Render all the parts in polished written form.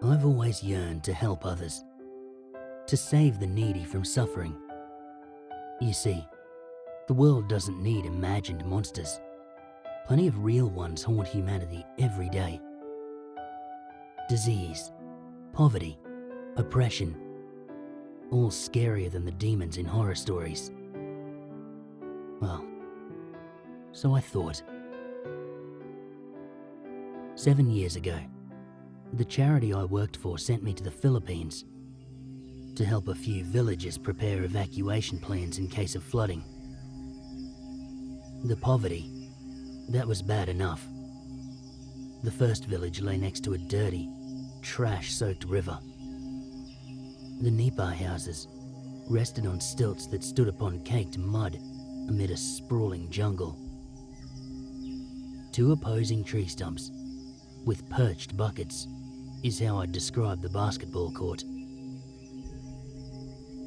I've always yearned to help others, to save the needy from suffering. You see, the world doesn't need imagined monsters. Plenty of real ones haunt humanity every day. Disease, poverty, oppression, all scarier than the demons in horror stories. Well, so I thought. 7 years ago, the charity I worked for sent me to the Philippines to help a few villages prepare evacuation plans in case of flooding. The poverty, that was bad enough. The first village lay next to a dirty, trash-soaked river. The nipa houses rested on stilts that stood upon caked mud amid a sprawling jungle. 2 opposing tree stumps with perched buckets is how I'd describe the basketball court.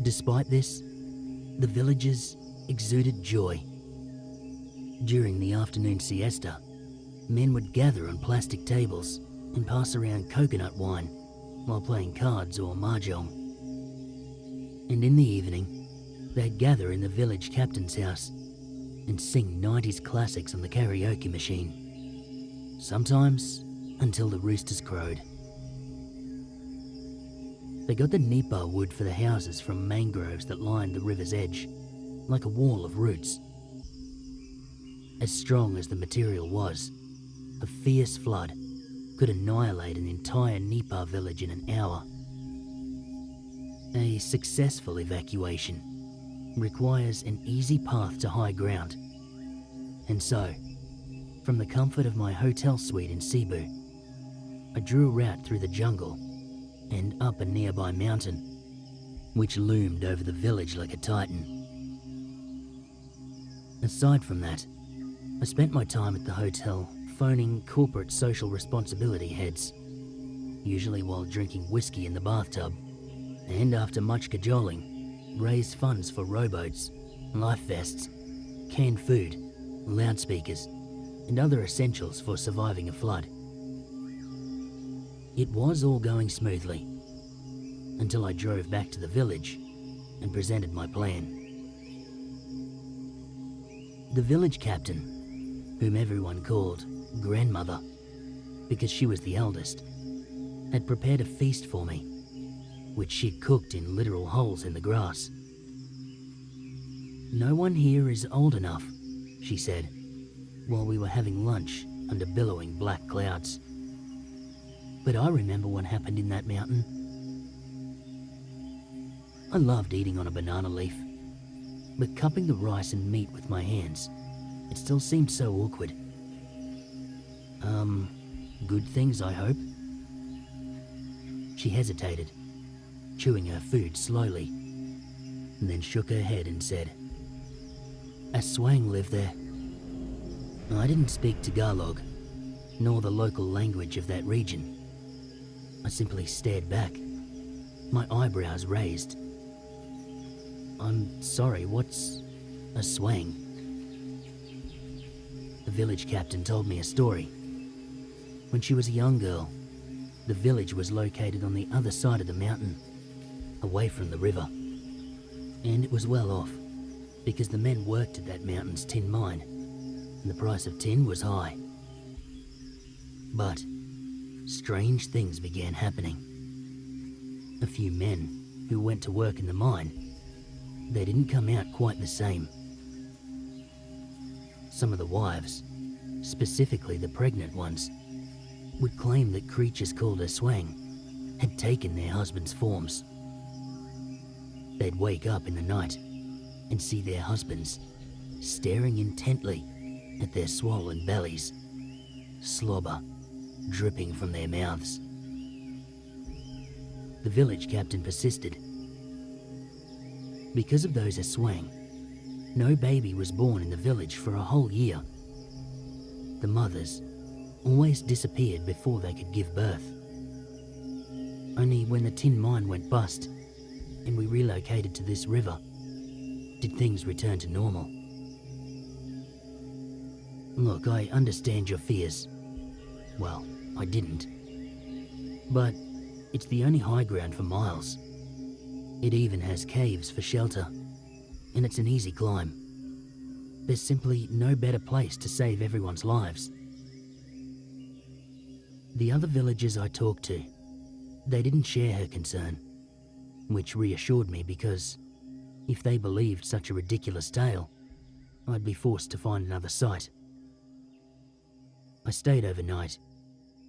Despite this, the villagers exuded joy. During the afternoon siesta, men would gather on plastic tables and pass around coconut wine while playing cards or mahjong. And in the evening, they'd gather in the village captain's house and sing 90s classics on the karaoke machine, sometimes until the roosters crowed. They got the nipa wood for the houses from mangroves that lined the river's edge, like a wall of roots. As strong as the material was, a fierce flood could annihilate an entire nipa village in an hour. A successful evacuation requires an easy path to high ground. And so, from the comfort of my hotel suite in Cebu, I drew a route through the jungle and up a nearby mountain, which loomed over the village like a titan. Aside from that, I spent my time at the hotel phoning corporate social responsibility heads, usually while drinking whiskey in the bathtub, and after much cajoling, raised funds for rowboats, life vests, canned food, loudspeakers, and other essentials for surviving a flood. It was all going smoothly, until I drove back to the village and presented my plan. The village captain, whom everyone called Grandmother because she was the eldest, had prepared a feast for me, which she'd cooked in literal holes in the grass. "No one here is old enough," she said, while we were having lunch under billowing black clouds. "But I remember what happened in that mountain." I loved eating on a banana leaf, but cupping the rice and meat with my hands, it still seemed so awkward. Good things, I hope?" She hesitated, chewing her food slowly, and then shook her head and said, "A swang lived there." I didn't speak Tagalog, nor the local language of that region. I simply stared back, my eyebrows raised. "I'm sorry, what's a swang?" The village captain told me a story. When she was a young girl, the village was located on the other side of the mountain, away from the river. And it was well off, because the men worked at that mountain's tin mine, and the price of tin was high. But strange things began happening. A few men who went to work in the mine, they didn't come out quite the same. Some of the wives, specifically the pregnant ones, would claim that creatures called a swang had taken their husbands' forms. They'd wake up in the night and see their husbands staring intently at their swollen bellies, slobber dripping from their mouths. The village captain persisted. Because of those aswang, no baby was born in the village for a whole year. The mothers always disappeared before they could give birth. Only when the tin mine went bust and we relocated to this river did things return to normal. Look, I understand your fears. Well, I didn't. But It's the only high ground for miles. It even has caves for shelter, and it's an easy climb. There's simply no better place to save everyone's lives. The other villagers I talked to, they didn't share her concern, which reassured me because if they believed such a ridiculous tale, I'd be forced to find another site. I stayed overnight,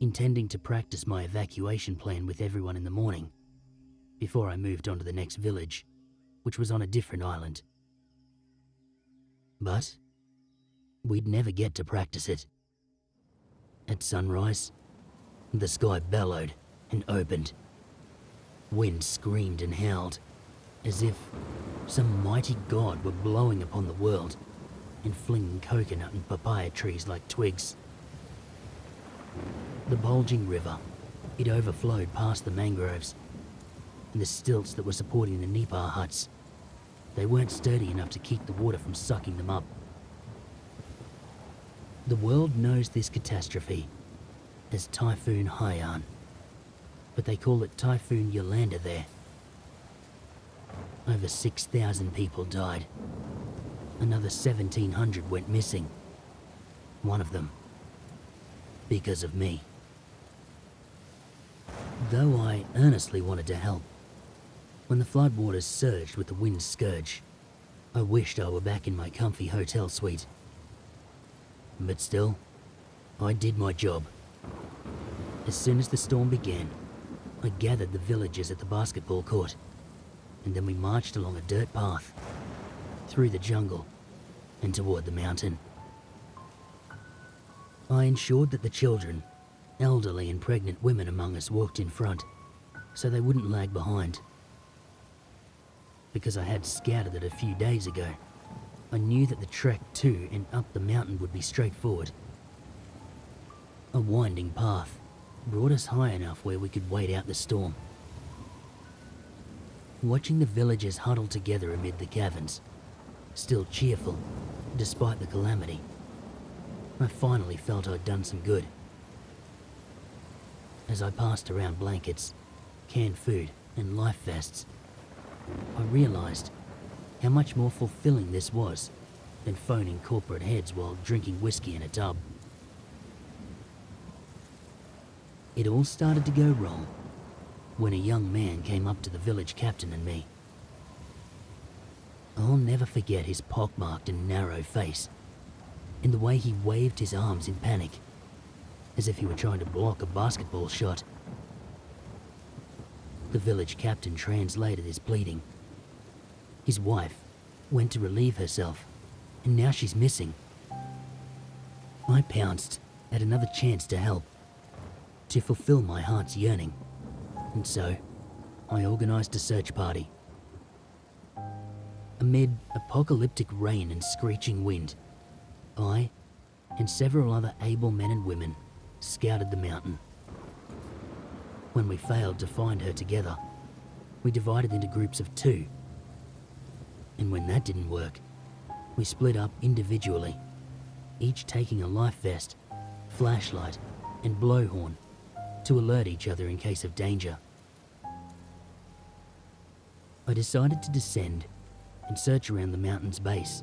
intending to practice my evacuation plan with everyone in the morning, before I moved on to the next village, which was on a different island. But we'd never get to practice it. At sunrise, the sky bellowed and opened. Wind screamed and howled, as if some mighty god were blowing upon the world and flinging coconut and papaya trees like twigs. The bulging river, it overflowed past the mangroves, and the stilts that were supporting the nipa huts, they weren't sturdy enough to keep the water from sucking them up. The world knows this catastrophe as Typhoon Haiyan, but they call it Typhoon Yolanda there. Over 6,000 people died. Another 1,700 went missing. One of them because of me. Though I earnestly wanted to help, when the floodwaters surged with the wind's scourge, I wished I were back in my comfy hotel suite. But still, I did my job. As soon as the storm began, I gathered the villagers at the basketball court, and then we marched along a dirt path, through the jungle, and toward the mountain. I ensured that the children, elderly and pregnant women among us walked in front, so they wouldn't lag behind. Because I had scouted it a few days ago, I knew that the trek to and up the mountain would be straightforward. A winding path brought us high enough where we could wait out the storm. Watching the villagers huddle together amid the caverns, still cheerful despite the calamity, I finally felt I'd done some good. As I passed around blankets, canned food, and life vests, I realized how much more fulfilling this was than phoning corporate heads while drinking whiskey in a tub. It all started to go wrong when a young man came up to the village captain and me. I'll never forget his pockmarked and narrow face, and the way he waved his arms in panic, as if he were trying to block a basketball shot. The village captain translated his pleading. His wife went to relieve herself, and now she's missing. I pounced at another chance to help, to fulfill my heart's yearning, and so I organized a search party. Amid apocalyptic rain and screeching wind, I and several other able men and women scouted the mountain. When we failed to find her together, we divided into groups of 2. And when that didn't work, we split up individually, each taking a life vest, flashlight, and blowhorn to alert each other in case of danger. I decided to descend and search around the mountain's base.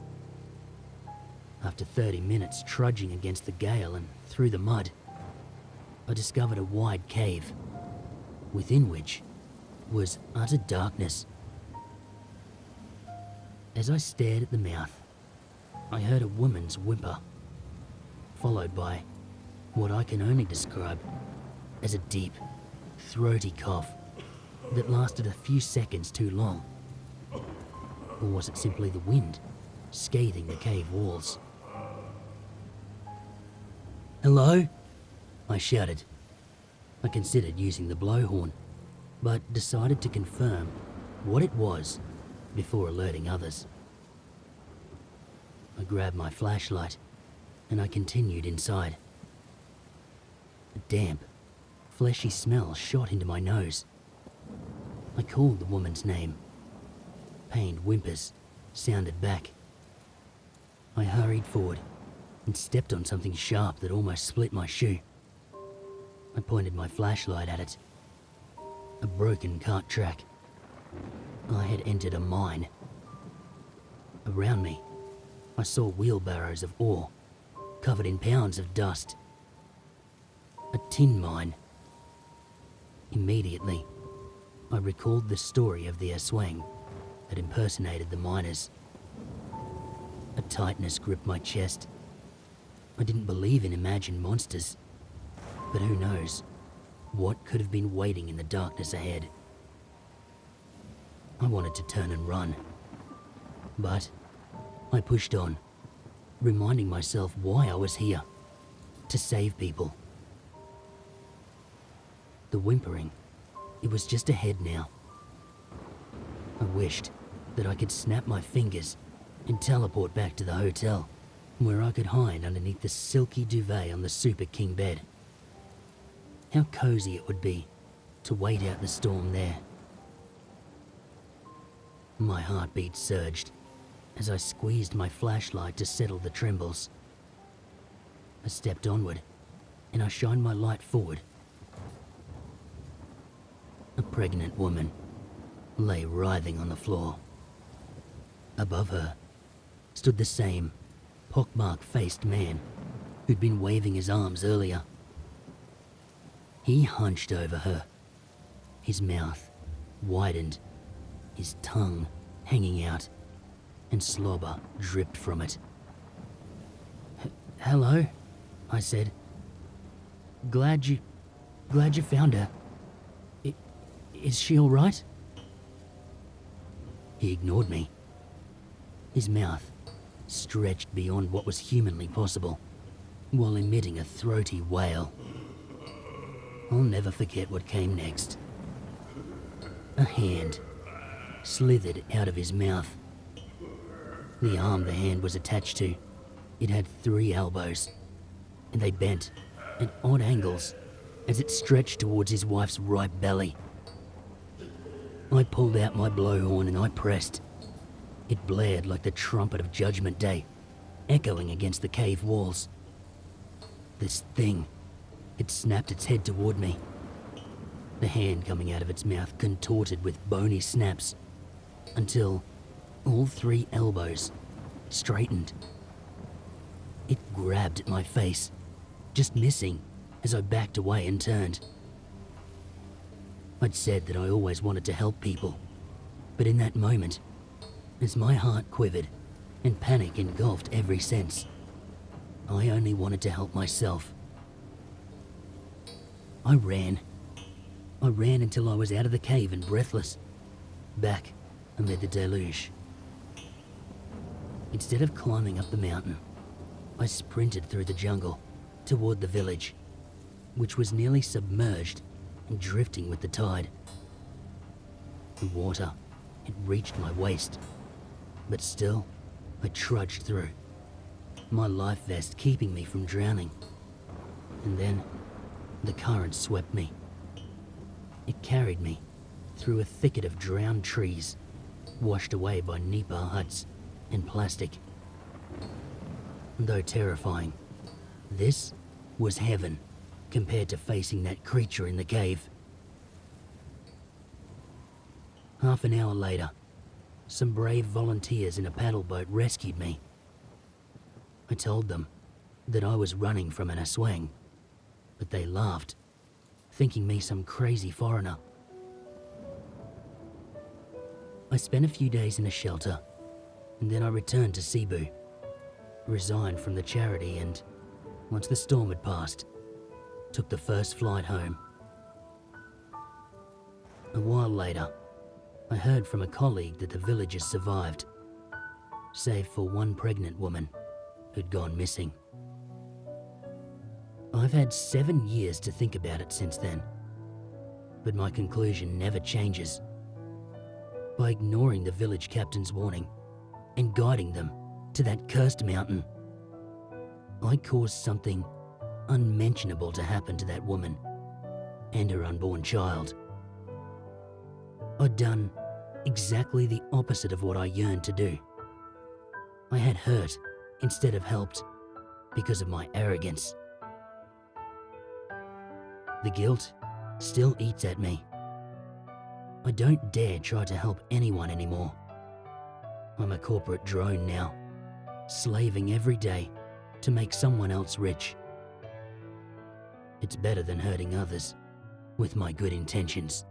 After 30 minutes trudging against the gale and through the mud, I discovered a wide cave, within which was utter darkness. As I stared at the mouth, I heard a woman's whimper, followed by what I can only describe as a deep, throaty cough that lasted a few seconds too long. Or was it simply the wind scathing the cave walls? "Hello?" I shouted. I considered using the blowhorn, but decided to confirm what it was before alerting others. I grabbed my flashlight and I continued inside. A damp, fleshy smell shot into my nose. I called the woman's name. Pained whimpers sounded back. I hurried forward and stepped on something sharp that almost split my shoe. I pointed my flashlight at it. a broken cart track. I had entered a mine. Around me, I saw wheelbarrows of ore, covered in pounds of dust. A tin mine. Immediately, I recalled the story of the Aswang that impersonated the miners. A tightness gripped my chest. I didn't believe in imagined monsters, but who knows what could have been waiting in the darkness ahead. I wanted to turn and run, but I pushed on, reminding myself why I was here, to save people. The whimpering, it was just ahead now. I wished that I could snap my fingers and teleport back to the hotel, where I could hide underneath the silky duvet on the Super King bed. How cozy it would be to wait out the storm there. My heartbeat surged as I squeezed my flashlight to settle the trembles. I stepped onward and I shined my light forward. A pregnant woman lay writhing on the floor. Above her stood the same pockmark-faced man who'd been waving his arms earlier. He hunched over her, his mouth widened, his tongue hanging out, and slobber dripped from it. "Hello," I said. Glad you found her. Is she all right?" He ignored me. His mouth stretched beyond what was humanly possible, while emitting a throaty wail. I'll never forget what came next. A hand slithered out of his mouth. The arm the hand was attached to, it had 3 elbows, and they bent at odd angles as it stretched towards his wife's ripe belly. I pulled out my blowhorn and I pressed. It blared like the trumpet of Judgment Day, echoing against the cave walls. This thing, it snapped its head toward me. The hand coming out of its mouth contorted with bony snaps until all 3 elbows straightened. It grabbed at my face, just missing as I backed away and turned. I'd said that I always wanted to help people, but in that moment, as my heart quivered and panic engulfed every sense, I only wanted to help myself. I ran until I was out of the cave and breathless, back amid the deluge. Instead of climbing up the mountain, I sprinted through the jungle toward the village, which was nearly submerged and drifting with the tide. The water had reached my waist, but still I trudged through, my life vest keeping me from drowning. And then the current swept me. It carried me through a thicket of drowned trees, washed away by nipa huts and plastic. Though terrifying, this was heaven compared to facing that creature in the cave. Half an hour later, some brave volunteers in a paddle boat rescued me. I told them that I was running from an Aswang, but they laughed, thinking me some crazy foreigner. I spent a few days in a shelter, and then I returned to Cebu, resigned from the charity, and once the storm had passed, took the first flight home. A while later, I heard from a colleague that the villagers survived, save for one pregnant woman who'd gone missing. I've had 7 years to think about it since then, but my conclusion never changes. By ignoring the village captain's warning and guiding them to that cursed mountain, I caused something unmentionable to happen to that woman and her unborn child. I'd done exactly the opposite of what I yearned to do. I had hurt instead of helped because of my arrogance. The guilt still eats at me, I don't dare try to help anyone anymore. I'm a corporate drone now, slaving every day to make someone else rich. It's better than hurting others with my good intentions.